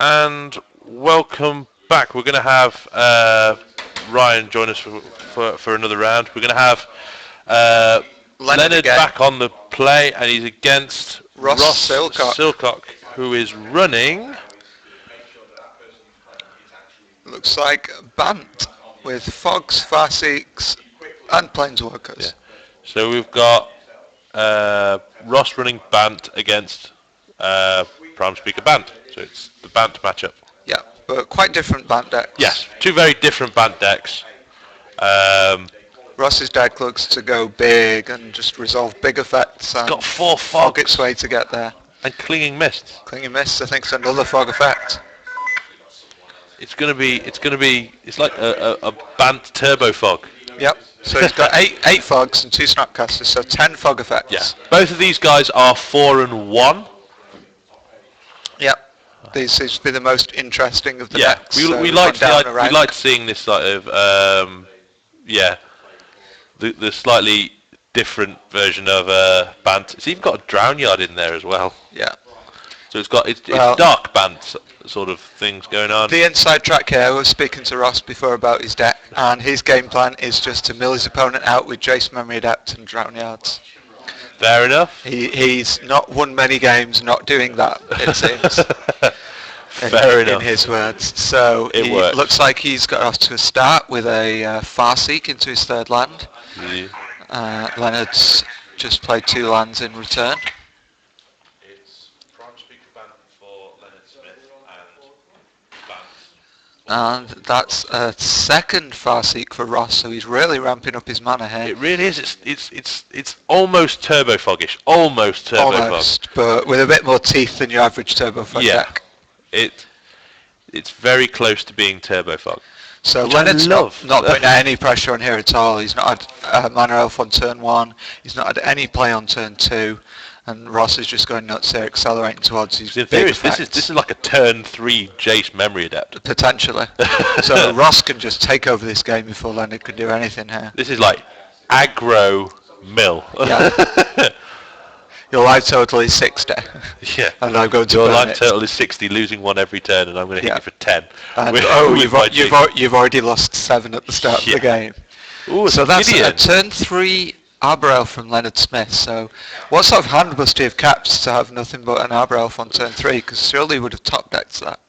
and welcome back. We're going to have Ryan join us for another round. We're going to have Leonard back on the play, and he's against Ross Silcock, who is running. Looks like Bant with Fogs, Farseeks, and Planeswalkers. Yeah. So we've got Ross running Bant against Prime Speaker Bant. So it's the Bant matchup. Yeah, but quite different Bant decks. Yes, two very different Bant decks. Ross's deck looks to go big and just resolve big effects. It's got 4 Fog its way to get there. And Clinging Mists. Clinging Mists, I think, is another Fog effect. It's like a Bant Turbo Fog. Yep. So he's got eight Fogs and 2 Snapcasters, so 10 Fog effects. Yeah. Both of these guys are 4 and 1. Yep. These seems to be the most interesting of the decks. We like seeing this sort of the slightly different version of Bant. It's even got a Drown Yard in there as well. Yeah. So it's dark Bant sort of things going on. The inside track here, I was speaking to Ross before about his deck, and his game plan is just to mill his opponent out with Jace Memory Adept and Drown Yards. Fair enough. He's not won many games not doing that, it seems. Fair enough. In his words. So it looks like he's got off to a start with a Farseek into his 3rd land. Yeah. Leonard's just played 2 lands in return. It's Prime Speaker Bant for Leonard Smith and Bant. And that's a 2nd Farseek for Ross, so he's really ramping up his mana here. It really is. It's almost Turbo Foggish. Almost Turbo Fog. But with a bit more teeth than your average Turbo Fog deck. It's very close to being Turbo Fog. So Leonard's not putting any pressure on here at all. He's not had Mana Elf on turn 1. He's not had any play on turn 2. And Ross is just going nuts here, accelerating towards his big effects. This is like a turn 3 Jace Memory Adept. Potentially. So Ross can just take over this game before Leonard can do anything here. This is like aggro mill. Yeah. Your life total is 60. Yeah. And I'm going to Your life total is 60, losing 1 every turn, and I'm going to hit you for 10. And you've already lost 7 at the start of the game. Ooh, so that's a turn 3 Arbor Elf from Leonard Smith. So what sort of hand must he have kept to have nothing but an Arbor Elf on turn 3? Because surely he would have top decked that.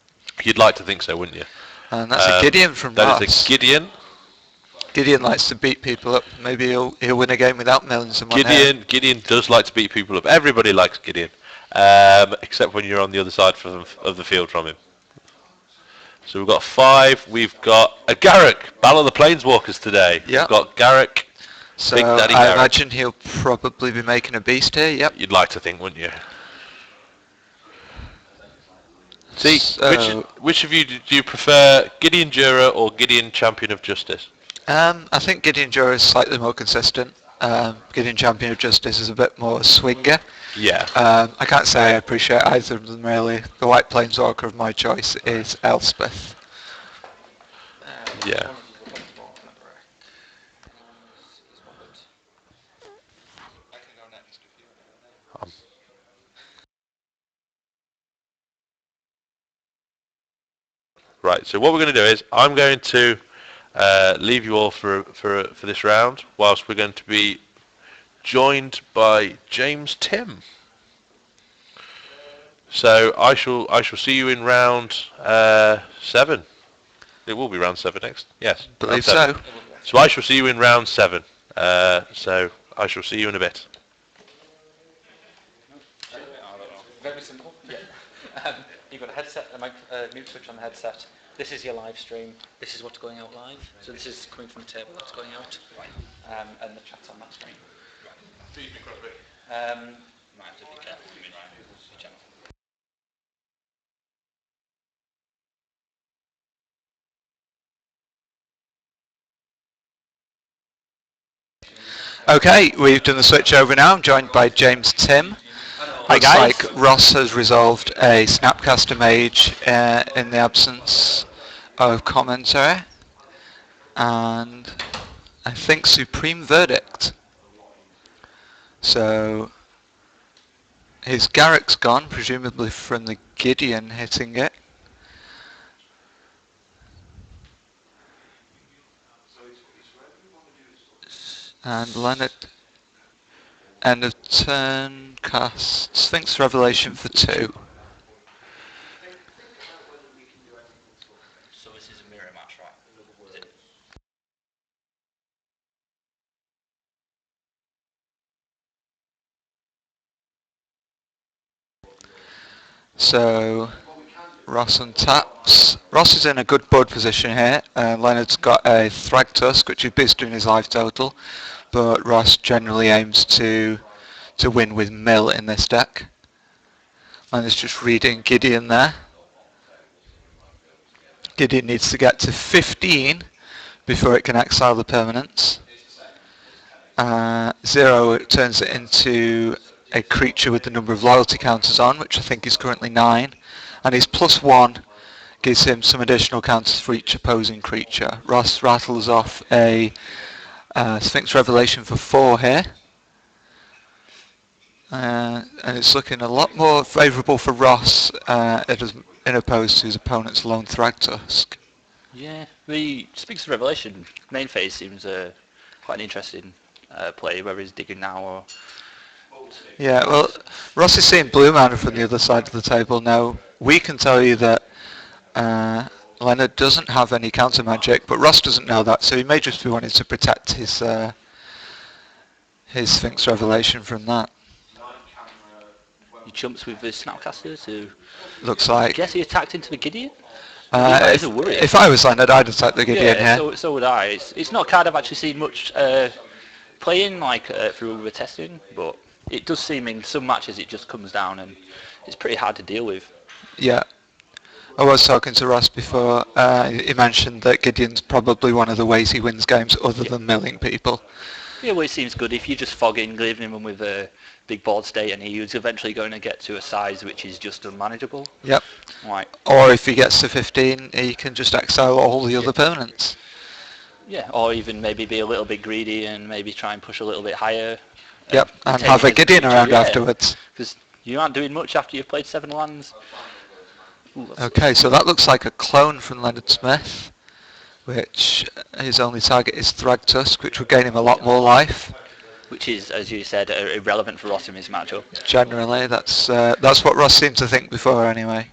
You'd like to think so, wouldn't you? And that's a Gideon from Ross. That is a Gideon. Gideon likes to beat people up. Maybe he'll win a game without milling someone. Gideon does like to beat people up. Everybody likes Gideon, except when you're on the other side of the field from him. So we've got 5. We've got a Garrick, Battle of the Planeswalkers today. Yep. We've got Garrick. So I imagine he'll probably be making a beast here. Yep. You'd like to think, wouldn't you? See, which of you do you prefer, Gideon Jura or Gideon Champion of Justice? I think Gideon Jura is slightly more consistent. Gideon Champion of Justice is a bit more swinger. Yeah. I can't say I appreciate either of them really. The white planeswalker of my choice is Elspeth. Yeah. Right, so what we're going to do is I'm going to leave you all for this round, whilst we're going to be joined by James Tim. So I shall see you in round 7. It will be round 7 next. Yes, believe so. So I shall see you in round 7. So I shall see you in a bit. Very simple. Yeah. You've got a headset, a mute switch on the headset. This is your live stream. This is what's going out live. So this is coming from the table that's going out. And the chat's on that screen. Might have to be careful with me, Ryan. Okay, we've done the switch over now. I'm joined by James Tim. Hi guys. Looks like Ross has resolved a Snapcaster Mage in the absence of commentary, and I think Supreme Verdict. So his Garrick's gone, presumably from the Gideon hitting it. And Leonard, end of turn, cast Sphinx Revelation for 2. So this is a mirror match, right? Is it? So Ross untaps. Ross is in a good board position here. Leonard's got a Thragtusk, which is boosting his life total, but Ross generally aims to win with Mill in this deck. Leonard's just reading Gideon there. Gideon needs to get to 15 before it can exile the permanents. 0, it turns it into a creature with the number of loyalty counters on, which I think is currently 9. And his +1 gives him some additional counters for each opposing creature. Ross rattles off a Sphinx Revelation for 4 here. And it's looking a lot more favourable for Ross in opposed to his opponent's Lone Thragtusk. Yeah, the Sphinx Revelation main phase seems quite an interesting play, whether he's digging now or... Yeah, well, Ross is seeing blue mana from the other side of the table now. We can tell you that Leonard doesn't have any counter magic, but Ross doesn't know that, so he may just be wanting to protect his Sphinx Revelation from that. He jumps with the Snapcaster to... Looks like... I guess he attacked into the Gideon? If I was Leonard, I'd attack the Gideon here. So would I. It's not a card I've actually seen much playing through the testing, but it does seem in some matches it just comes down and it's pretty hard to deal with. Yeah. I was talking to Ross before. He mentioned that Gideon's probably one of the ways he wins games other than milling people. Yeah, well, it seems good. If you just fog in, leaving him with a big board state, and he's eventually going to get to a size which is just unmanageable. Yep. Right. Or if he gets to 15, he can just exile all the other opponents. Yeah, or even maybe be a little bit greedy and maybe try and push a little bit higher. Yep, and have a Gideon around afterwards. Because you aren't doing much after you've played 7 lands. Ooh, okay, so that looks like a clone from Leonard Smith, which his only target is Thragtusk, which would gain him a lot more life. Which is, as you said, irrelevant for Ross in his matchup. Generally, that's what Ross seemed to think before anyway.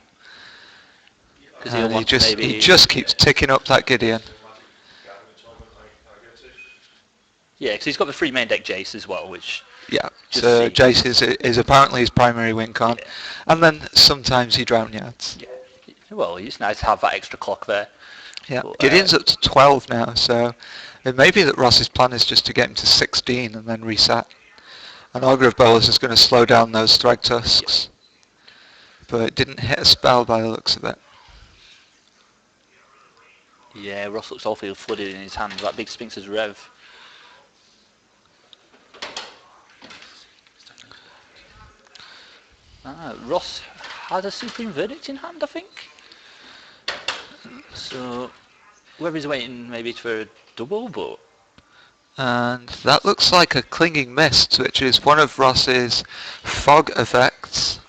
And he just keeps ticking up that Gideon. Yeah, because he's got the 3 main deck Jace as well, which... Yeah, so Jace is apparently his primary win con. Yeah. And then sometimes he drown yards. Yeah. Well, it's nice to have that extra clock there. Yeah, but, Gideon's up to 12 now, so it may be that Ross's plan is just to get him to 16 and then reset. And Augur of Bolas is going to slow down those Thragtusks. But it didn't hit a spell by the looks of it. Yeah, Ross looks awfully flooded in his hand. That big Sphinx's Rev. Ross had a Supreme Verdict in hand, I think. So, whether he's waiting maybe for a double, but... And that looks like a Clinging Mist, which is one of Ross's fog effects.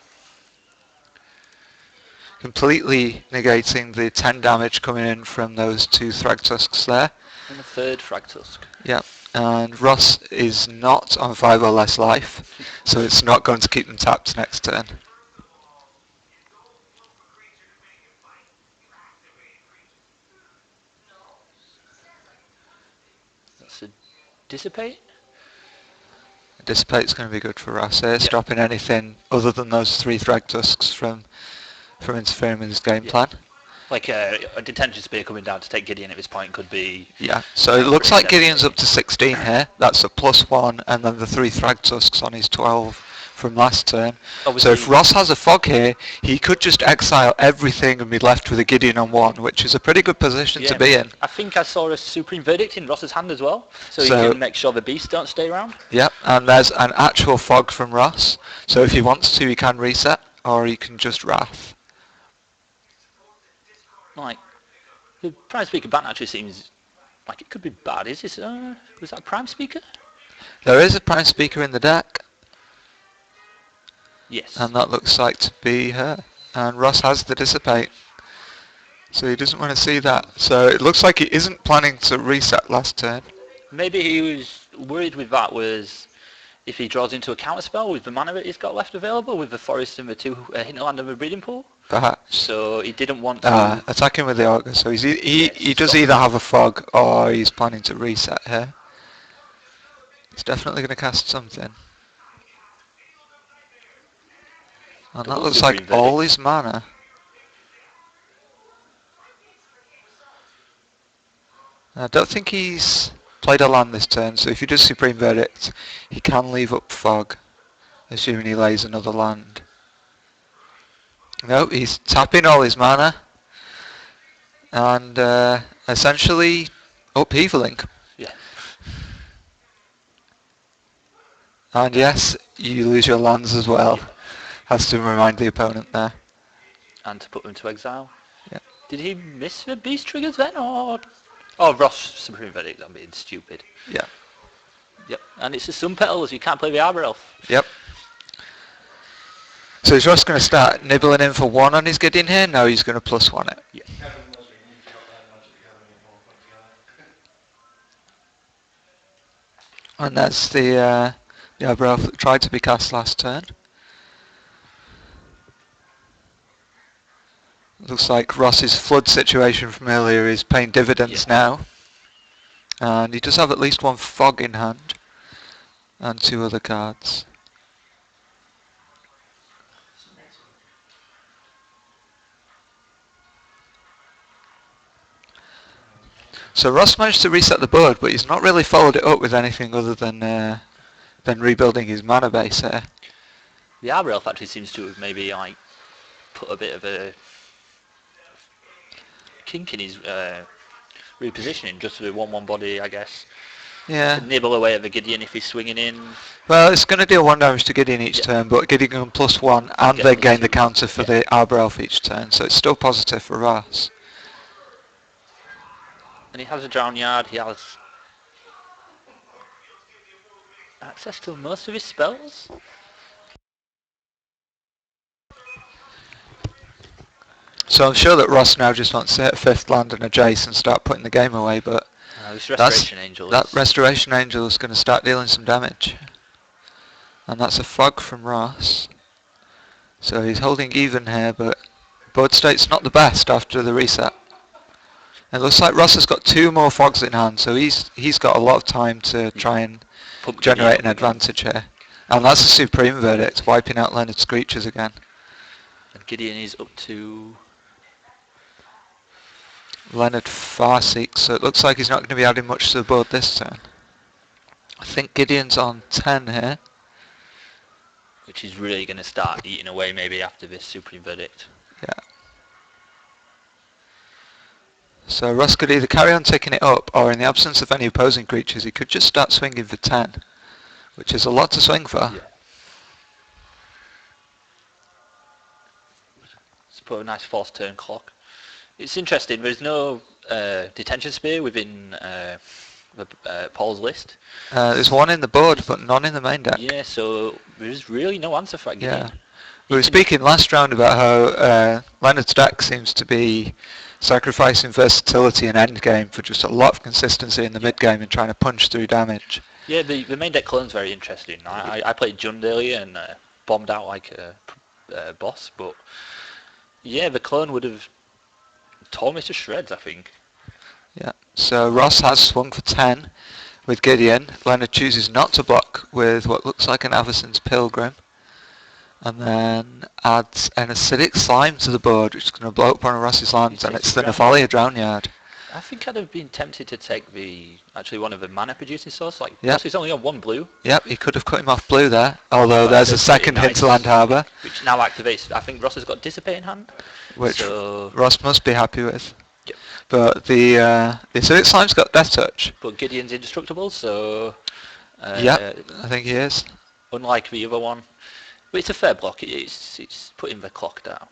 Completely negating the 10 damage coming in from those 2 Thragtusks there. And a 3rd Thragtusk. Yeah, and Ross is not on 5 or less life, so it's not going to keep them tapped next turn. That's a Dissipate? Dissipate's going to be good for Ross here, stopping anything other than those 3 Thragtusks from interfering with his game plan. Like a Detention Spear coming down to take Gideon at this point could be... Yeah, so it looks like Gideon's up to 16 here. That's a +1, and then the 3 Thragtusks on his 12 from last turn. Obviously, so if Ross has a fog here, he could just exile everything and be left with a Gideon on 1, which is a pretty good position to be in. I think I saw a Supreme Verdict in Ross's hand as well, so he can make sure the beasts don't stay around. Yep, and there's an actual fog from Ross, so if he wants to, he can reset, or he can just Wrath. Like, the Prime Speaker Bant actually seems like it could be bad. Is this, was that a Prime Speaker? There is a Prime Speaker in the deck. Yes. And that looks like to be her. And Ross has the Dissipate. So he doesn't want to see that. So it looks like he isn't planning to reset last turn. Maybe he was worried with that was if he draws into a counter spell with the mana that he's got left available, with the forest and the 2 hinterland and the breeding pool. Perhaps. So he didn't want to... attacking with the Augur, so he does either have a fog or he's planning to reset here. He's definitely going to cast something. And that looks like all his mana. I don't think he's played a land this turn, so if he does Supreme Verdict, he can leave up fog, assuming he lays another land. No, he's tapping all his mana and essentially upheavaling. Yeah. And yes, you lose your lands as well. Yeah. Has to remind the opponent there. And to put them to exile. Yeah. Did he miss the beast triggers then, or... Oh, Ross Supreme Verdict, I'm being stupid. Yeah. Yep, and it's the Sun Petals, you can't play the Arbor Elf. Yep. So is Ross going to start nibbling in for 1 on his Gideon here? No, he's going to +1 it. Yeah. And that's the Arbor Elf that tried to be cast last turn. Looks like Ross's flood situation from earlier is paying dividends now. And he does have at least 1 fog in hand. And 2 other cards. So Ross managed to reset the board, but he's not really followed it up with anything other than rebuilding his mana base here. The Arbor Elf actually seems to have maybe like put a bit of a kink in his repositioning, just with 1/1 body, I guess. Yeah. To nibble away at the Gideon if he's swinging in. Well, it's going to deal 1 damage to Gideon each turn, but Gideon can +1 and then gain the counter for the Arbor Elf each turn, so it's still positive for Ross. And he has a Drown Yard, he has access to most of his spells. So I'm sure that Ross now just wants to hit 5th land and a Jace and start putting the game away, but that Restoration Angel is going to start dealing some damage. And that's a fog from Ross. So he's holding even here, but board state's not the best after the reset. It looks like Ross has got 2 more fogs in hand, so he's got a lot of time to try and generate an advantage here. And that's a Supreme Verdict, wiping out Leonard's creatures again. And Gideon is up to... Leonard Farseek, so it looks like he's not going to be adding much to the board this turn. I think Gideon's on 10 here. Which is really going to start eating away maybe after this Supreme Verdict. Yeah. So Ross could either carry on taking it up, or in the absence of any opposing creatures, he could just start swinging for 10, which is a lot to swing for. Yeah. Let's put a nice forced turn clock. It's interesting, there's no detention spear within Paul's list. There's 1 in the board, but none in the main deck. Yeah, so there's really no answer for that game. Yeah. We were speaking last round about how Leonard's deck seems to be sacrificing versatility and endgame for just a lot of consistency in the mid-game and trying to punch through damage. Yeah, the main deck clone's very interesting. I played Jund earlier and bombed out like a boss, but yeah, the clone would have torn me to shreds, I think. Yeah, so Ross has swung for 10 with Gideon. Leonard chooses not to block with what looks like an Avacyn's Pilgrim. And then adds an Acidic Slime to the board, which is going to blow up one of Ross's lands, and it's the Navalia Drown Yard. I think I'd have been tempted to take one of the mana producing source, like he's only on 1 blue. Yep, he could have cut him off blue there, although there's a second Hinterland Harbour. Which now activates. I think Ross has got Dissipate in hand. Which Ross must be happy with. Yep. But the Acidic Slime's got Death Touch. But Gideon's indestructible, so... yep, I think he is. Unlike the other one. But it's a fair block, it's putting the clock down.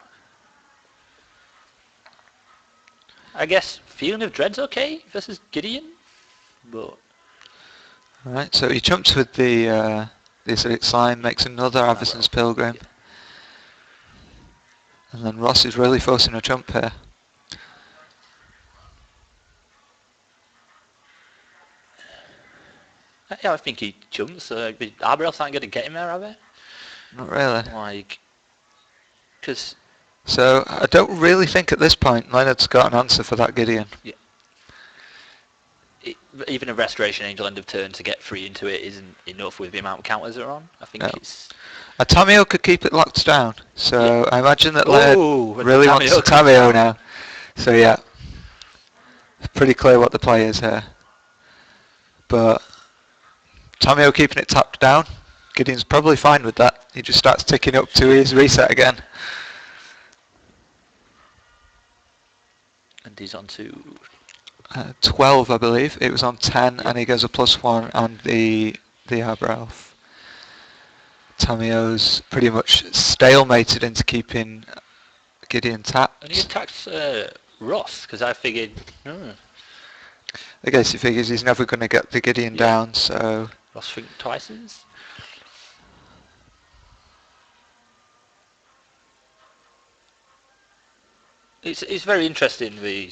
I guess Feeling of Dread's okay versus Gideon, but... Alright, so he jumps with the Acidic Slime, makes another Avacyn's Pilgrim. Yeah. And then Ross is really forcing a jump here. Yeah, I think he jumps. The Arborels aren't going to get him there, are they? Not really. Like, because... So I don't really think at this point Leonard's got an answer for that Gideon. Yeah. Even a Restoration Angel end of turn to get free into it isn't enough with the amount of counters that are on. I think it's... A Tameo could keep it locked down, so I imagine that Leonard really wants a Tameo now. So yeah, it's pretty clear what the play is here. But Tameo keeping it tapped down, Gideon's probably fine with that. He just starts ticking up to his reset again. And he's on to... 12, I believe. It was on 10, and he goes a +1 on the Arbor Elf. Tameo's pretty much stalemated into keeping Gideon tapped. And he attacks Ross, because I figured... I guess he figures he's never going to get the Gideon down, so... Ross think twice is? It's very interesting, the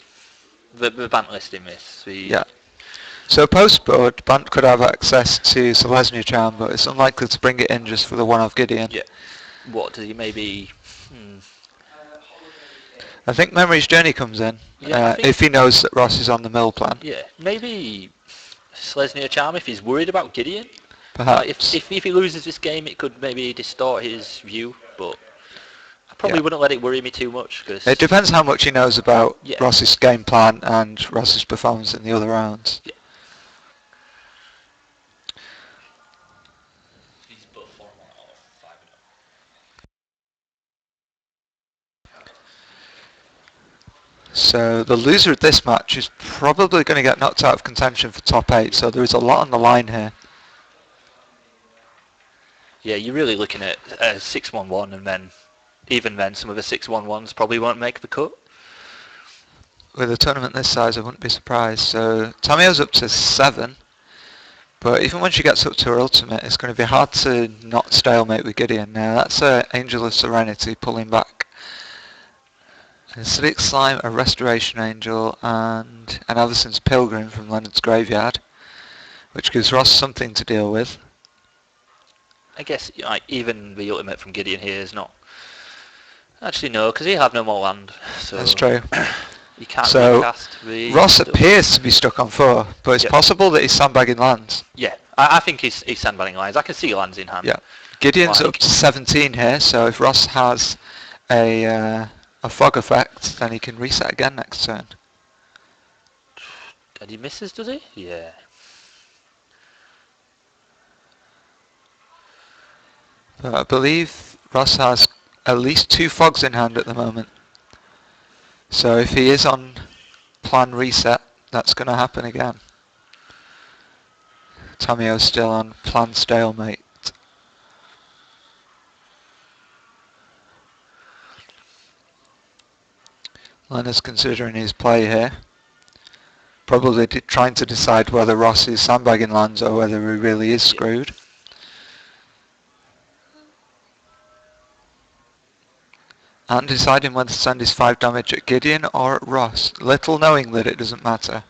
Bant list in this. Yeah. So post-board, Bant could have access to Selesnya Charm, but it's unlikely to bring it in just for the one-off Gideon. Yeah. What, does he maybe... I think Memory's Journey comes in, if he knows that Ross is on the mill plan. Yeah, maybe Selesnya Charm if he's worried about Gideon. Perhaps. If he loses this game, it could maybe distort his view, but... Probably wouldn't let it worry me too much. Cause it depends how much he knows about Ross's game plan and Ross's performance in the other rounds. Yeah. He's both 4-1 or 5-0. So the loser of this match is probably going to get knocked out of contention for top 8, so there is a lot on the line here. Yeah, you're really looking at 6-1-1, and then even then some of the 6-1-1s probably won't make the cut. With a tournament this size, I wouldn't be surprised. So Tameo's up to 7, but even when she gets up to her ultimate, it's going to be hard to not stalemate with Gideon. Now that's Angel of Serenity pulling back. An Acidic Slime, a Restoration Angel, and an Averson's Pilgrim from Leonard's graveyard, which gives Ross something to deal with. I guess even the ultimate from Gideon here is not... Actually no, because he'll have no more land. So that's true. You can't recast the Ross stuff. appears to be stuck on 4, but it's possible that he's sandbagging lands. Yeah, I think he's sandbagging lands. I can see lands in hand. Yeah, Gideon's up to 17 here, so if Ross has a fog effect, then he can reset again next turn. And he misses, does he? Yeah. But I believe Ross has at least 2 fogs in hand at the moment. So if he is on plan reset, that's going to happen again. Tameo's still on plan stalemate. Leonard's considering his play here. Probably trying to decide whether Ross is sandbagging lands or whether he really is screwed. And deciding whether to send his 5 damage at Gideon or at Ross, little knowing that it doesn't matter.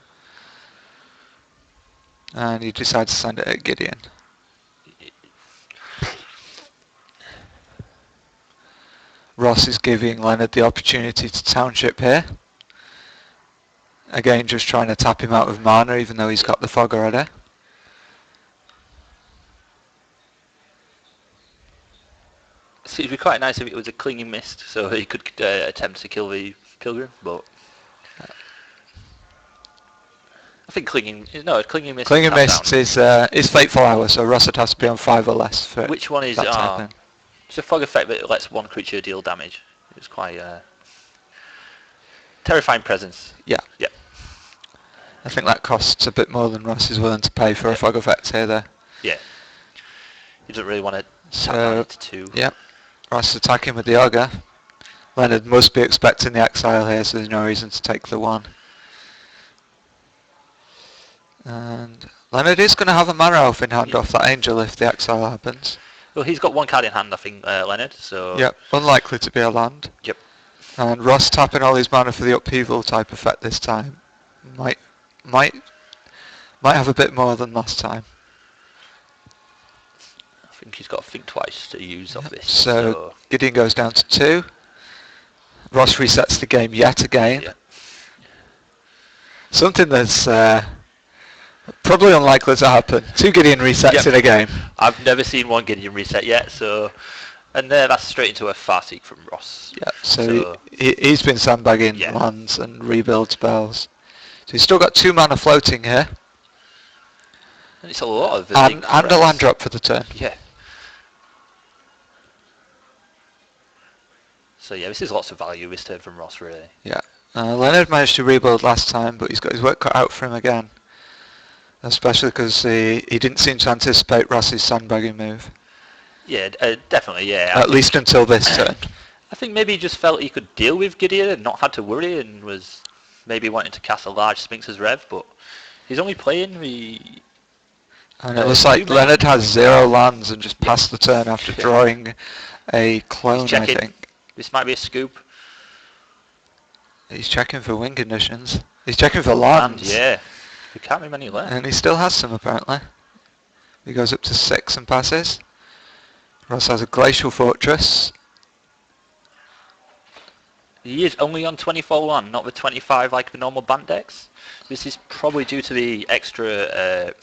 And he decides to send it at Gideon. Ross is giving Leonard the opportunity to township here. Again, just trying to tap him out of mana even though he's got the fog already. So it'd be quite nice if it was a clinging mist, so he could attempt to kill the Pilgrim, but... I think clinging mist. Clinging mist is Fateful Hour, so Ross has to be on 5 or less for which one is? It's a fog effect that lets one creature deal damage. It's quite terrifying presence. Yeah. Yeah. I think that costs a bit more than Ross is willing to pay for a fog effect here. There. Yeah. He doesn't really want to tap it to. Yeah. Ross attacking with the Ogre. Leonard must be expecting the exile here, so there's no reason to take the 1. And Leonard is going to have a mana elf in hand off that angel if the exile happens. Well, he's got 1 card in hand, I think, Leonard, so... Yep, unlikely to be a land. Yep. And Ross tapping all his mana for the upheaval type effect this time. Might have a bit more than last time. think he's got to think twice to use of this. So Gideon goes down to 2. Ross resets the game yet again. Yeah. Something that's probably unlikely to happen. 2 Gideon resets in a game. I've never seen 1 Gideon reset yet, and that's straight into a Farseek from Ross. Yeah, so he's been sandbagging lands and rebuild spells. So he's still got 2 mana floating here. And it's a lot of and a land drop for the turn. Yeah. So this is lots of value this turn from Ross, really. Yeah. Leonard managed to rebuild last time, but he's got his work cut out for him again. Especially because he didn't seem to anticipate Ross's sandbagging move. Yeah, definitely, yeah. At least until this turn. I think maybe he just felt he could deal with Gideon and not had to worry, and was maybe wanting to cast a large Sphinx's Rev, but he's only playing the... And it looks like Leonard has 0 lands and just passed the turn after drawing a clone, I think. This might be a scoop. He's checking for win conditions. He's checking for lands. Yeah. There can't be many left. And he still has some, apparently. He goes up to 6 and passes. Ross has a Glacial Fortress. He is only on 24 land, not the 25 like the normal Bant decks. This is probably due to the extra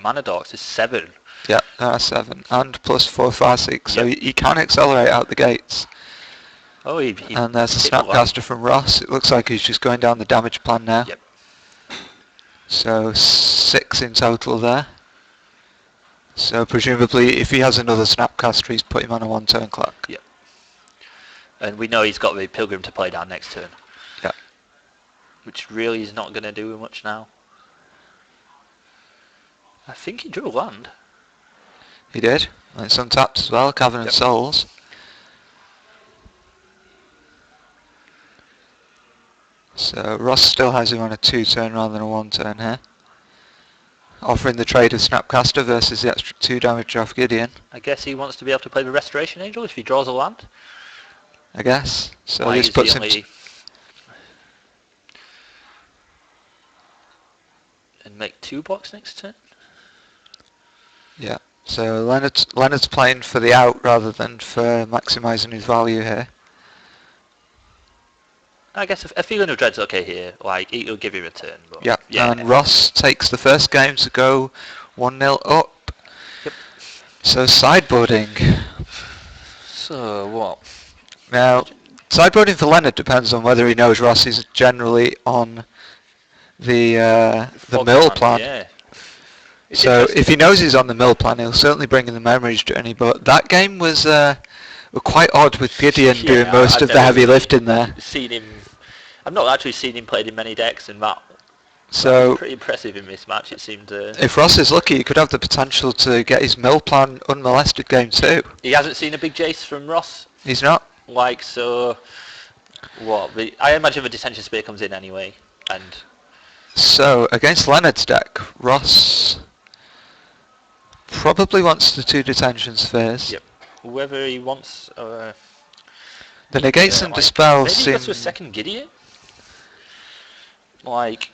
mana dorks. It's 7. Yeah, there are 7. And plus 4 Farseek, so he can accelerate out the gates. Oh, and there's a Snapcaster from Ross. It looks like he's just going down the damage plan now. Yep. So 6 in total there. So presumably if he has another Snapcaster, he's put him on a 1-turn clock. Yep. And we know he's got the Pilgrim to play down next turn. Yeah. Which really is not going to do much now. I think he drew a land. He did. And it's untapped as well, Cavern of Souls. So Ross still has him on a 2-turn rather than a 1-turn here. Offering the trade of Snapcaster versus the extra 2 damage off Gideon. I guess he wants to be able to play the Restoration Angel if he draws a land. I guess. So this puts him... And make 2 blocks next turn? Yeah. So Leonard's playing for the out rather than for maximising his value here. I guess a Feeling of Dread's okay here. Like, it'll give him a turn. But yeah. And Ross takes the first game to go 1-0 up. Yep. So sideboarding. So what? Now, sideboarding for Leonard depends on whether he knows Ross is generally on the mill plan. Yeah. So if he knows he's on the mill plan, he'll certainly bring in the Memories Journey. But that game was quite odd with Gideon doing most of the heavy lifting there. I've not actually seen him played in many decks, and that was pretty impressive in this match. It seemed. If Ross is lucky, he could have the potential to get his mill plan unmolested game 2. He hasn't seen a big Jace from Ross. He's not. Like, so what? I imagine the Detention Spear comes in anyway, and so against Leonard's deck, Ross probably wants the 2 Detention Spheres. Yep. Whether he wants. The negates and dispels maybe seem... he goes to a second Gideon. Like,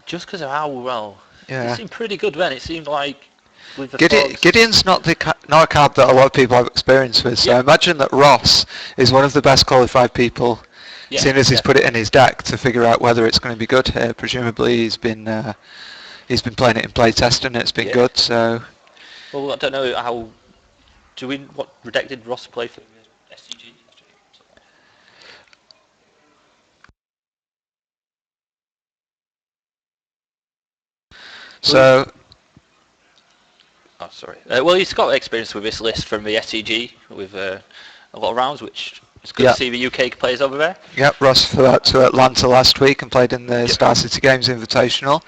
just because of how well. Yeah. It seemed pretty good then. It seemed like. With the Gideon's not a card that a lot of people have experience with, so I imagine that Ross is one of the best qualified people, seeing as he's put it in his deck, to figure out whether it's going to be good here. Presumably he's been playing it in play testing and it's been good, so... Well, I don't know how... what deck did Ross play for SCG? So... Oh, sorry. Well, he's got experience with this list from the SCG with a lot of rounds, which is good to see the UK players over there. Yep, Ross flew out to Atlanta last week and played in the Star City Games Invitational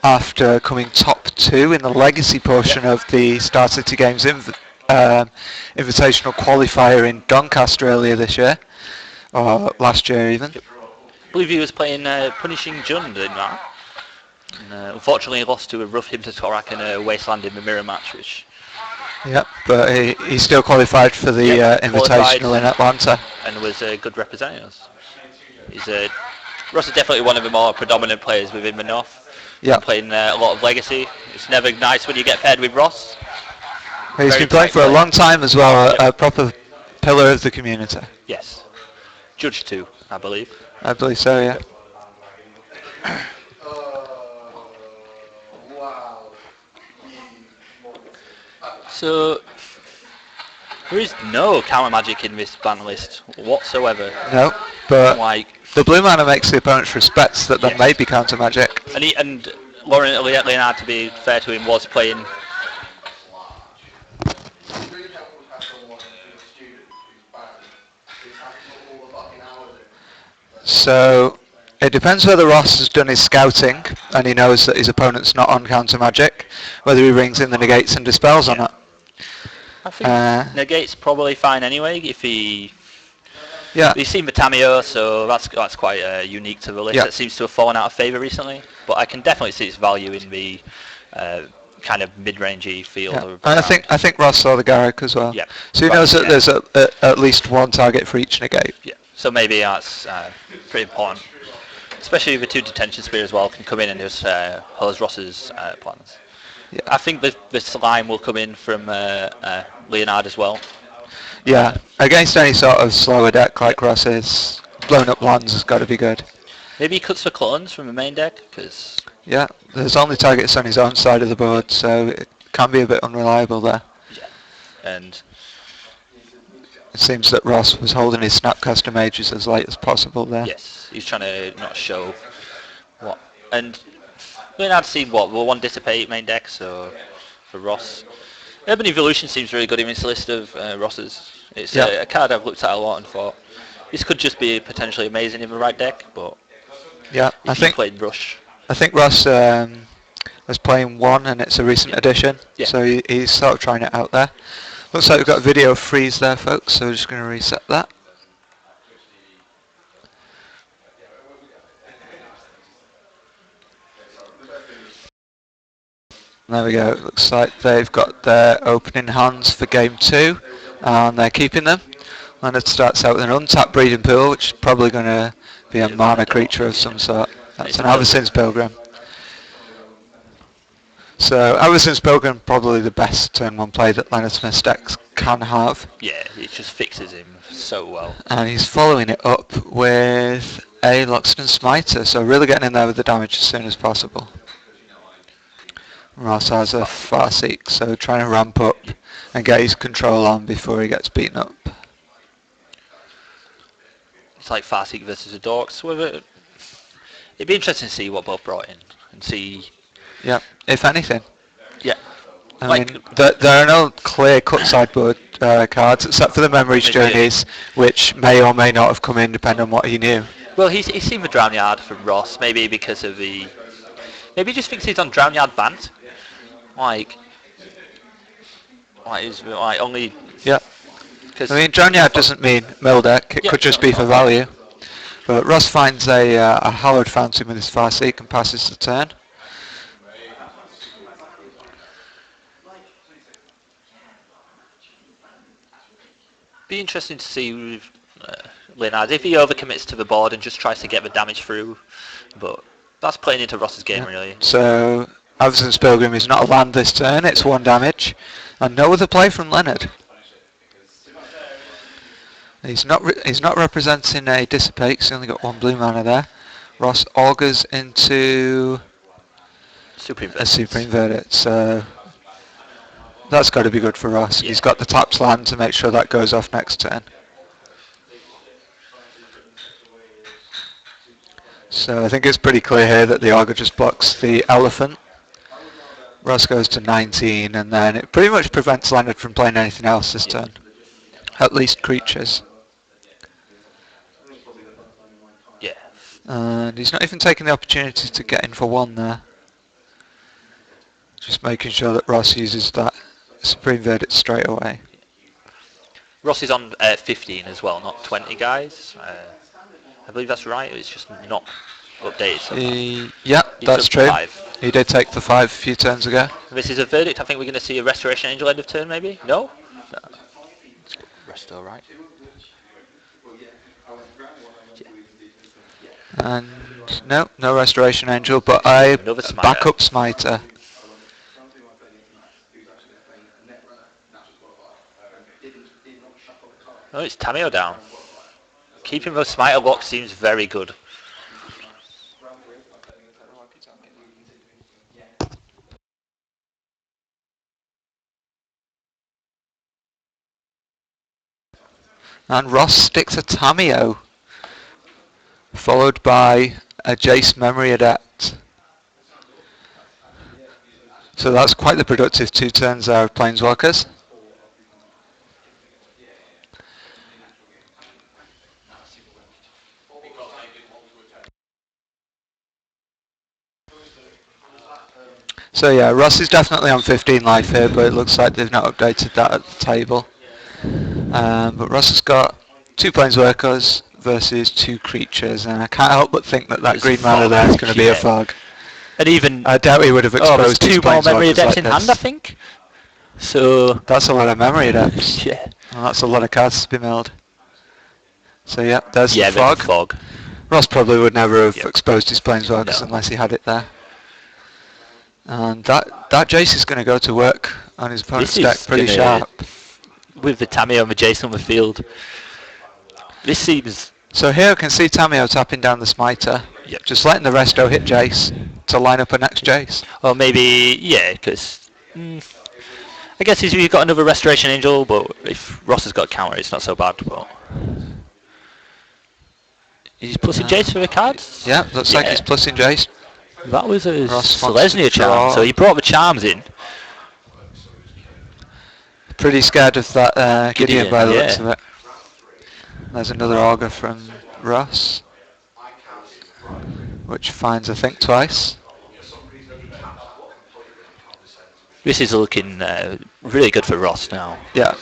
after coming top 2 in the legacy portion of the Star City Games Invitational qualifier in Doncaster earlier this year, or last year even. I believe he was playing Punishing Jund in that. Unfortunately, he lost to a rough him to Torak in a Wasteland in the mirror match, which... Yep, but he still qualified for the Invitational in Atlanta. And was good representing us. Ross is definitely one of the more predominant players within the North. Yeah. Playing a lot of Legacy. It's never nice when you get paired with Ross. He's been playing for a long time as well, a proper pillar of the community. Yes. Judge 2, I believe. I believe so, yeah. So, there is no counter magic in this Bant list whatsoever. No, but Like, the blue mana makes the opponent's respects that there may be counter magic. and Leonard, to be fair to him, was playing. So it depends whether Ross has done his scouting and he knows that his opponent's not on counter magic, whether he rings in the negates and dispels or not. I think negate's probably fine anyway if he. Yeah. He's seen Matamio, so that's quite unique to the list. That seems to have fallen out of favour recently. But I can definitely see its value in the kind of mid-rangey field. Yeah. And I think Ross saw the Garrick as well. Yeah. So he knows that there's at least one target for each negate. Yeah. So maybe that's pretty important, especially the 2 detention spear as well can come in and just hose Ross's plans. Yeah. I think the slime will come in from Leonard as well. Yeah, against any sort of slower deck like Ross's, blown up lands has got to be good. Maybe he cuts for clones from the main deck, because... Yeah, there's only targets on his own side of the board, so it can be a bit unreliable there. Yeah, and... It seems that Ross was holding his Snapcaster Mages as late as possible there. Yes, he's trying to not show what... And Leonard's seen what, the 1 Dissipate main deck, so for Ross... Urban Evolution seems really good in this list of Ross's. It's a card I've looked at a lot and thought, this could just be potentially amazing in the right deck, but yeah, I think played Rush. I think Ross was playing 1 and it's a recent addition, so he's sort of trying it out there. Looks like we've got a video freeze there, folks, so we're just going to reset that. There we go, it looks like they've got their opening hands for game 2 and they're keeping them. Leonard starts out with an untapped breeding pool, which is probably going to be a mana creature of some sort. That's an Avacyn's Pilgrim. So Avacyn's Pilgrim, probably the best turn 1 play that Leonard Smith's decks can have. Yeah, it just fixes him so well. And he's following it up with a Loxodon Smiter, so really getting in there with the damage as soon as possible. Ross has a Farseek, so trying to ramp up and get his control on before he gets beaten up. It's like Farseek versus a Dorks. It'd be interesting to see what both brought in and see. Yeah, if anything. Yeah. I mean, there are no clear-cut sideboard cards except for the Memories Journeys, which may or may not have come in depending on what he knew. Well, he's seen the Drown Yard from Ross, maybe because of the... Maybe he just thinks he's on Drown Yard Bant. Like only... Yeah. I mean, Drown Yard doesn't mean mill deck, it could just be for value. But Ross finds a Hallowed Fountain with his Farseek and passes the turn. Be interesting to see with Leonard if he overcommits to the board and just tries to get the damage through, but that's playing into Ross's game really. So Avacyn's Pilgrim is not a land this turn, it's 1 damage, and no other play from Leonard. He's not representing a Dissipate, he's only got 1 blue mana there. Ross augurs into a Supreme Verdict, so that's got to be good for Ross. Yeah. He's got the tapped land to make sure that goes off next turn. So I think it's pretty clear here that the Augur just blocks the Elephant. Ross goes to 19 and then it pretty much prevents Leonard from playing anything else this turn. At least creatures. Yeah. And he's not even taking the opportunity to get in for 1 there. Just making sure that Ross uses that Supreme Verdict straight away. Ross is on 15 as well, not 20 guys. I believe that's right, it's just not updated somehow. Yeah, that's true. 5. He did take the 5 a few turns ago. This is a verdict. I think we're going to see a Restoration Angel end of turn maybe? No? Resto, right? And no Restoration Angel, but a backup Smiter. Oh, it's Tamio down. Keeping those smiter locks seems very good. And Ross sticks a Tamio, followed by a Jace Memory Adept. So that's quite the productive 2 turns there of Planeswalkers. So yeah, Ross is definitely on 15 life here, but it looks like they've not updated that at the table. But Ross has got 2 Planeswalkers versus 2 creatures, and I can't help but think that that green mana there is going to be a fog. And even I doubt he would have exposed there's his 2 more memory Planeswalkers adepts like in hand, I this. think. So That's a lot of memory adepts. yeah, And that's a lot of cards to be milled. So yeah, there's the there's fog. the fog. Ross probably would never have Yep. exposed his Planeswalkers No. unless he had it there. And that Jace is going to go to work on his opponent's This deck is pretty gonna- sharp. With the Tamio and the Jason on the field, this seems So here I can see Tamio tapping down the Smiter, Yep. just letting the resto hit Jace to line up a next Jace. or maybe because I guess he's got another Restoration Angel, but if Ross has got a counter, it's not so bad. But he's plussing Jace for the cards. Yeah, looks like he's plussing Jace. That was a Ross wants Selesnya to charm, draw. so he brought the charms in. Pretty scared of that Gideon by the yeah. looks of it. There's another Augur from Ross, which finds a Think Twice. This is looking really good for Ross now. Yeah.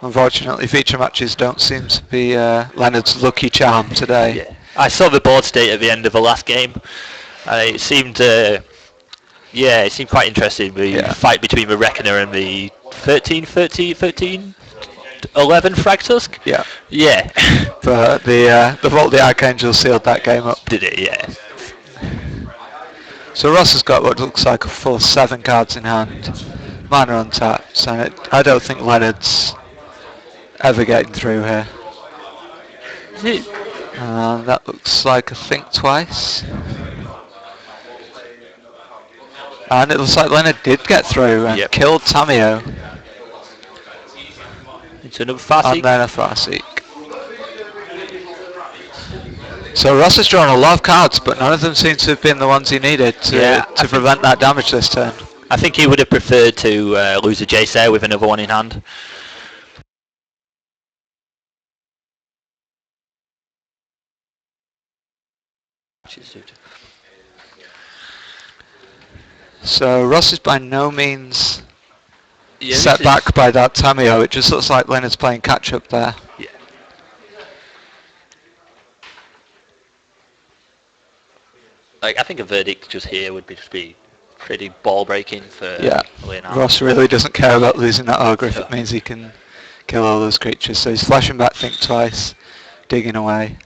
Unfortunately, feature matches don't seem to be Leonard's lucky charm today. Yeah. I saw the board state at the end of the last game. It seemed, it seemed quite interesting. The fight between the Reckoner and the 13, 11 Fragtusk. Yeah. Yeah. But the Vault of the Archangel sealed that game up. Did it? Yeah. So Ross has got what looks like a full 7 cards in hand. Mana untapped, and I don't think Leonard's ever getting through here. And that looks like a Think Twice. And it looks like Leonard did get through and killed Tamio. Into another Farseek. And then a Farseek. So Ross has drawn a lot of cards, but none of them seem to have been the ones he needed to prevent that damage this turn. I think he would have preferred to lose a Jace there with another one in hand. So Ross is by no means Yeah, set back by that Tamio. It just looks like Leonard's playing catch up there. Yeah. Like, I think a verdict just here would just be pretty ball breaking for Leonard. Ross really doesn't care about losing that Ogre if it means he can kill all those creatures. So he's flashing back Think Twice, digging away.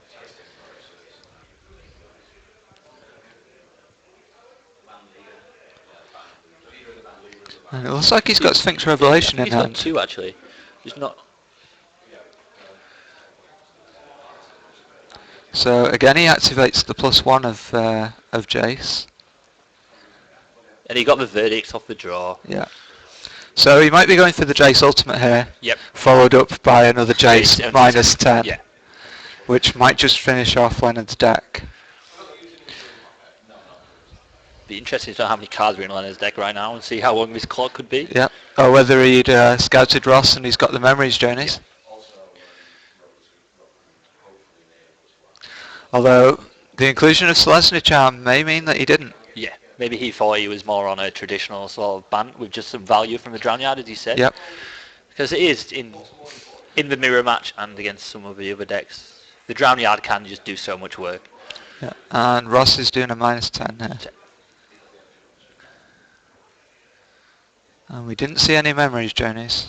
And it looks like he's got Sphinx Revelation in hand. He's got 2 actually. He's not. So again, he activates the +1 of Jace. And he got the verdicts off the draw. Yeah. So he might be going for the Jace Ultimate here. Yep. Followed up by another Jace -10. Yeah. Which might just finish off Leonard's deck. Be interesting to know how many cards are in Leonard's deck right now and see how long this clock could be. Yeah. Or whether he'd scouted Ross and he's got the Memories Journeys. Although the inclusion of Selesnya Charm may mean that he didn't. Yeah. Maybe he thought he was more on a traditional sort of Bant with just some value from the Drown Yard, as he said. Yep. Because it is in the mirror match and against some of the other decks. The Drown Yard can just do so much work. Yeah. And Ross is doing a -10 here. And we didn't see any Memories Journeys.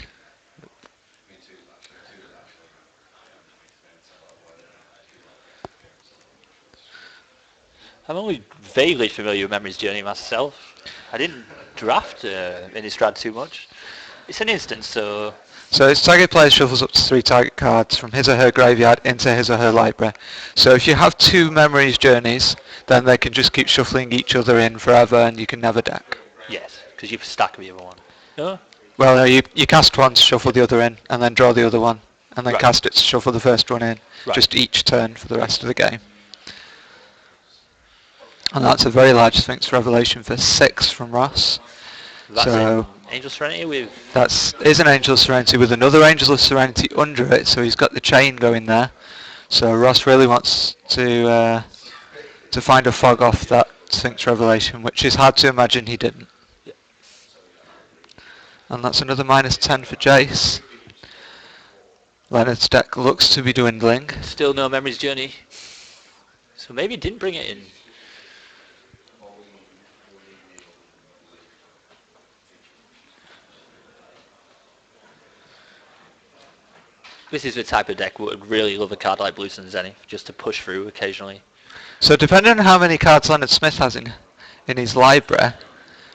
I'm only vaguely familiar with Memories Journey myself. I didn't draft Innistrad too much. It's an instance, so So its target player shuffles up to 3 target cards from his or her graveyard into his or her library. So if you have 2 memories journeys, then they can just keep shuffling each other in forever and you can never deck. yes, because you stack the other one. No? Well, no, you cast one to shuffle the other in, and then draw the other one, and then Right. cast it to shuffle the first one in, Right. just each turn for the rest of the game. And that's a very large Sphinx Revelation for 6 from Ross. That's So in Angel Serenity with... is an Angel of Serenity with another Angel of Serenity under it, so he's got the chain going there. So Ross really wants to find a fog off that Sphinx Revelation, which is hard to imagine he didn't. Yeah. And that's another -10 for Jace. Leonard's deck looks to be dwindling. Still no Memories Journey. So maybe he didn't bring it in. This is the type of deck that would really love a card like Blue Sun Zenith, just to push through occasionally. So depending on how many cards Leonard Smith has in his library,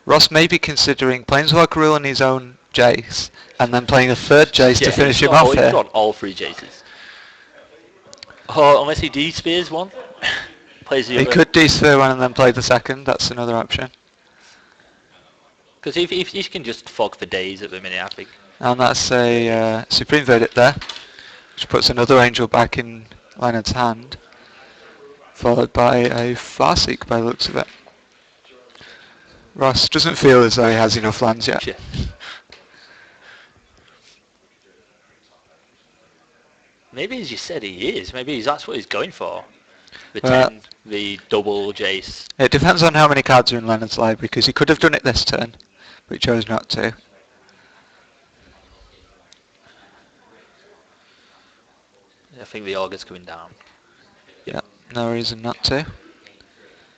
Ross may be considering Planeswalker Rule on his own Jace, and then playing a third Jace to finish him off here. He's got all 3 Jaces. Oh, unless he D-Spears one. Plays the He other. could D-Sphere one and then play the second, that's another option. Because if he can just fog for days at the minute, I think. And that's a Supreme Verdict there, which puts another Angel back in Leonard's hand, followed by a Farseek by the looks of it. Ross doesn't feel as though he has enough lands yet. Yeah. Maybe as you said he is. Maybe that's what he's going for. The 10, the double Jace. It depends on how many cards are in Leonard's library, because he could have done it this turn, but he chose not to. I think the Augur's coming down. Yeah, no reason not to.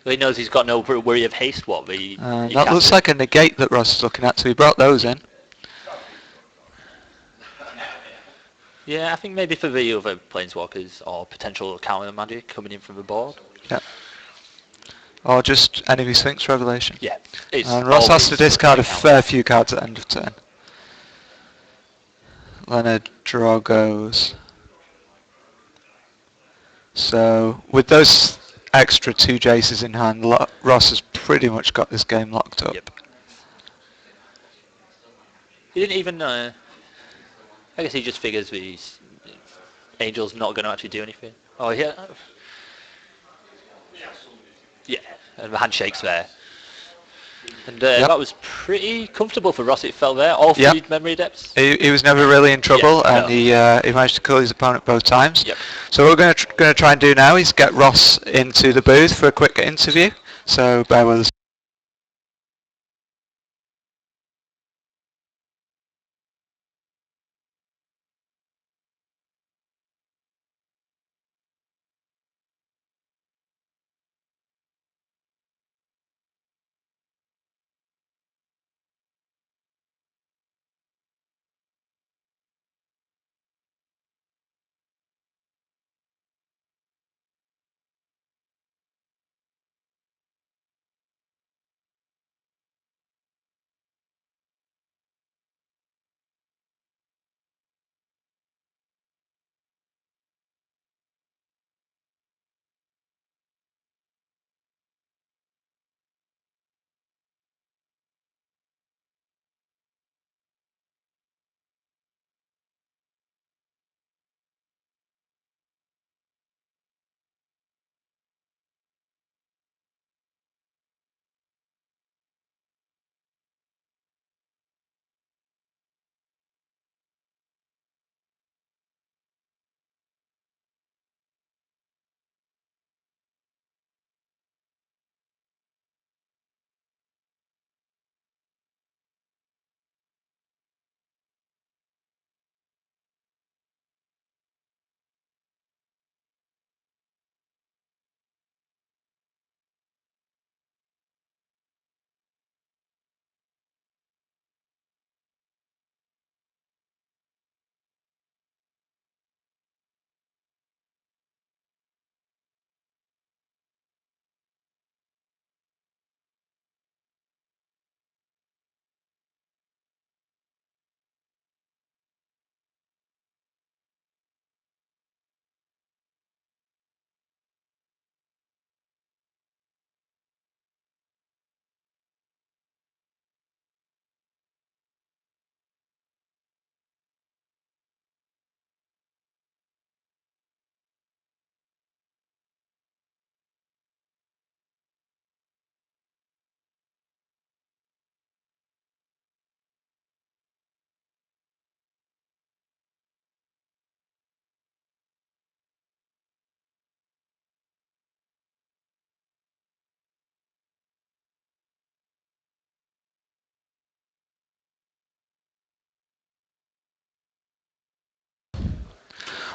So he knows he's got no worry of haste. What That looks like a negate that Ross is looking at, so he brought those in. Yeah, I think maybe for the other Planeswalkers or potential counter magic coming in from the board. Yeah. Or just enemy Sphinx Revelation. Yeah. And Ross has to discard a fair few cards at end of turn. Leonard draw goes. So with those extra 2 Jaces in hand, Ross has pretty much got this game locked up. Yep. He didn't even... I guess he just figures the Angel's not going to actually do anything. Oh, yeah. Yeah, and the handshake's there. And that was pretty comfortable for Ross. It fell there. All 3 memory depths. He was never really in trouble, and he managed to kill his opponent both times. Yep. So what we're going to try and do now is get Ross into the booth for a quick interview. So bear with us.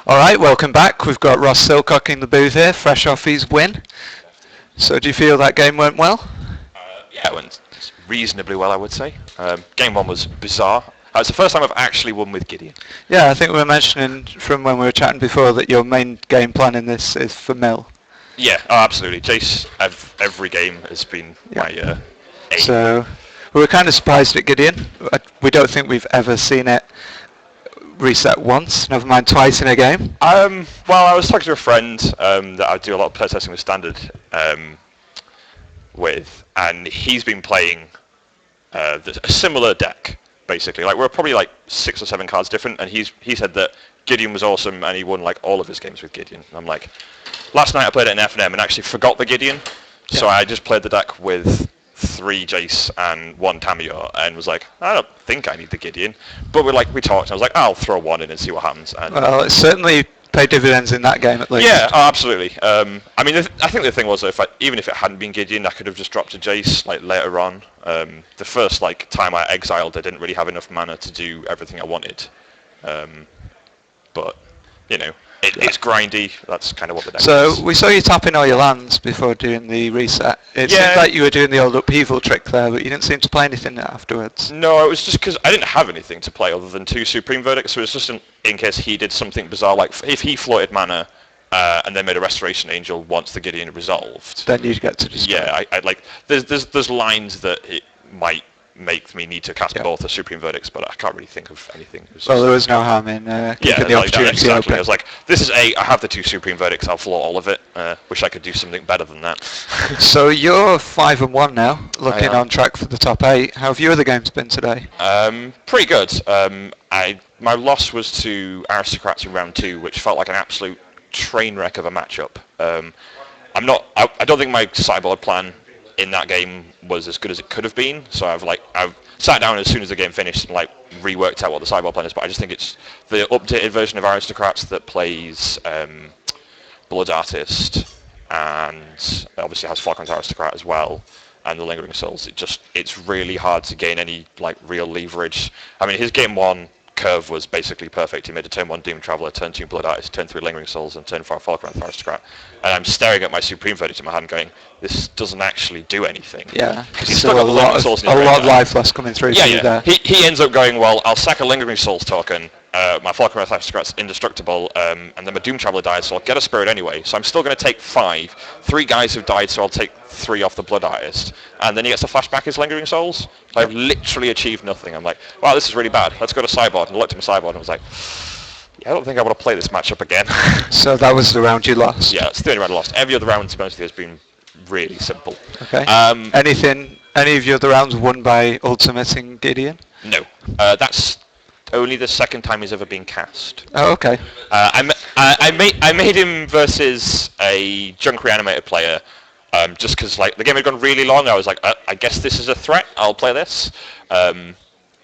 All right, welcome back. We've got Ross Silcock in the booth here, fresh off his win. So do you feel that game went well? Yeah, it went reasonably well, I would say. Game 1 was bizarre. It's the first time I've actually won with Gideon. Yeah, I think we were mentioning from when we were chatting before that your main game plan in this is for Mill. Yeah, absolutely. Jace, every game has been my aim. So we were kind of surprised at Gideon. We don't think we've ever seen it reset once, never mind twice in a game. Well, I was talking to a friend that I do a lot of playtesting with Standard with, and he's been playing a similar deck, basically. Like, we're probably like 6 or 7 cards different, and he said that Gideon was awesome, and he won like all of his games with Gideon. And I'm like, last night I played it in F&M and actually forgot the Gideon, so I just played the deck with 3 Jace and 1 Tamiyo, and was like, I don't think I need the Gideon. But we talked, and I was like, I'll throw 1 in and see what happens. And well, it certainly paid dividends in that game at least. yeah, absolutely. I mean, I think the thing was that even if it hadn't been Gideon, I could have just dropped a Jace like later on. The first time I exiled, I didn't really have enough mana to do everything I wanted. But you know, it's grindy. That's kind of what the deck is. So we saw you tapping all your lands before doing the reset. It seemed like you were doing the old upheaval trick there, but you didn't seem to play anything afterwards. No, it was just because I didn't have anything to play other than 2 Supreme Verdicts, so it was just in case he did something bizarre, like if he floated mana and then made a Restoration Angel once the Gideon resolved. Then you'd get to destroy. Yeah, I like. There's lines that it might make me need to cast both the Supreme Verdicts, but I can't really think of anything. Well, there was no harm in keeping the opportunity exactly. open. I was like, this is I have the 2 Supreme Verdicts, I'll float all of it. Wish I could do something better than that. So you're 5-1 now, looking on track for the top 8. How have your other games been today? Pretty good. My loss was to Aristocrats in round 2, which felt like an absolute train wreck of a matchup. I don't think my sideboard plan in that game was as good as it could have been, so I've sat down as soon as the game finished and reworked out what the sideboard plan is, but I just think it's the updated version of Aristocrats that plays Blood Artist and obviously has Falcon's Aristocrat as well, and the Lingering Souls. It's really hard to gain any real leverage. I mean, his game 1 curve was basically perfect. He made a turn 1 Doom Traveller, turn 2 Blood Artist, turn 3 Lingering Souls, and turn 4 Falcon Aristocrat. And I'm staring at my Supreme Verdict in my hand going, this doesn't actually do anything. Yeah, because he's still got the Lingering Souls in his a lot of graveyard. life loss coming through to you there. He ends up going, well, I'll sack a Lingering Souls token, my Falcon Aristocrat's indestructible, and then my Doom Traveller dies, so I'll get a Spirit anyway. So I'm still going to take 5. 3 guys have died, so I'll take 3 off the Blood Artist. And then he gets to flashback his Lingering Souls. I've literally achieved nothing. I'm like, wow, this is really bad. Let's go to sideboard. And I looked at my sideboard and was like, yeah, I don't think I want to play this matchup again. So that was the round you lost? Yeah, it's the only round I lost. Every other round, to be honest with you, has been really simple. Okay. Any of your other rounds won by ultimating Gideon? No. That's only the second time he's ever been cast. Oh, okay. I made him versus a Junk Reanimator player, just because the game had gone really long. I was like, I guess this is a threat. I'll play this. And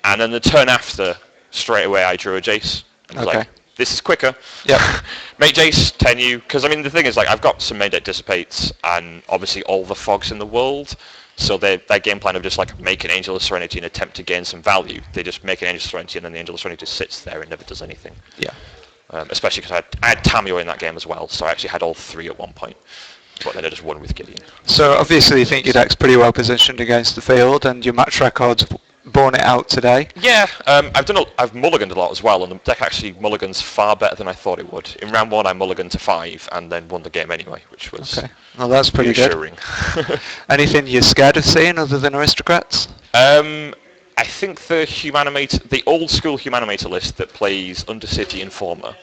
then the turn after, straight away, I drew a Jace. I was like, this is quicker. Yeah. Make Jace 10U, because I mean the thing is I've got some main deck Dissipates and obviously all the fogs in the world. So their game plan of just make an Angel of Serenity and attempt to gain some value. They just make an Angel of Serenity and then the Angel of Serenity just sits there and never does anything. Yeah. Especially because I had Tamiyo in that game as well, so I actually had all 3 at one point. But then I just won with Gideon. So obviously you think your deck's pretty well positioned against the field and your match record's borne it out today. Yeah, I've mulliganed a lot as well, and the deck actually mulligans far better than I thought it would. In round 1 I mulliganed to 5 and then won the game anyway, which was well, that's pretty reassuring. Good. Anything you're scared of seeing other than Aristocrats? I think the old school Humanimator list that plays Undercity Informer,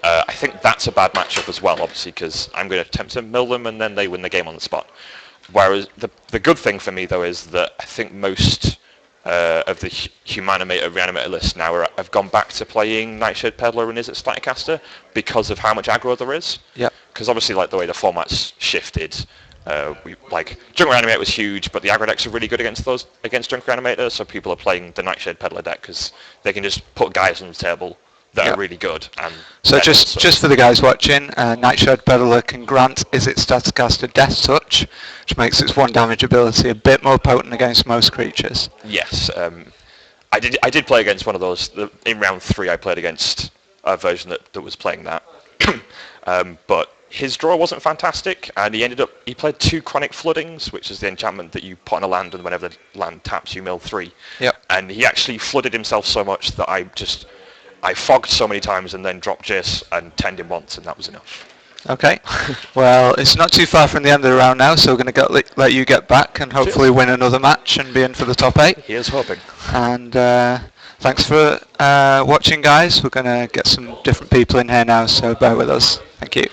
I think that's a bad matchup as well, obviously, because I'm going to attempt to mill them and then they win the game on the spot. Whereas the good thing for me though is that I think most of the Humanimator Reanimator list now have gone back to playing Nightshade Peddler and Izzet Staticaster because of how much aggro there is. Yeah. Because obviously, the way the format's shifted, Junk Reanimator was huge, but the aggro decks are really good against Junk Reanimator, so people are playing the Nightshade Peddler deck because they can just put guys on the table that are really good. And so just for the guys watching, Nightshade Peddler can grant Izzet Staticaster Death Touch, which makes its 1 damage ability a bit more potent against most creatures. Yes, I did play against one of those. In round 3 I played against version that was playing that. But his draw wasn't fantastic, and he played 2 Chronic Floodings, which is the enchantment that you put on a land, and whenever the land taps, you mill 3. Yep. And he actually flooded himself so much that I fogged so many times and then dropped Jace and tenned him once, and that was enough. Okay. Well, it's not too far from the end of the round now, so we're going to let you get back and hopefully win another match and be in for the top 8. Here's hoping. And thanks for watching, guys. We're going to get some different people in here now, so bear with us. Thank you.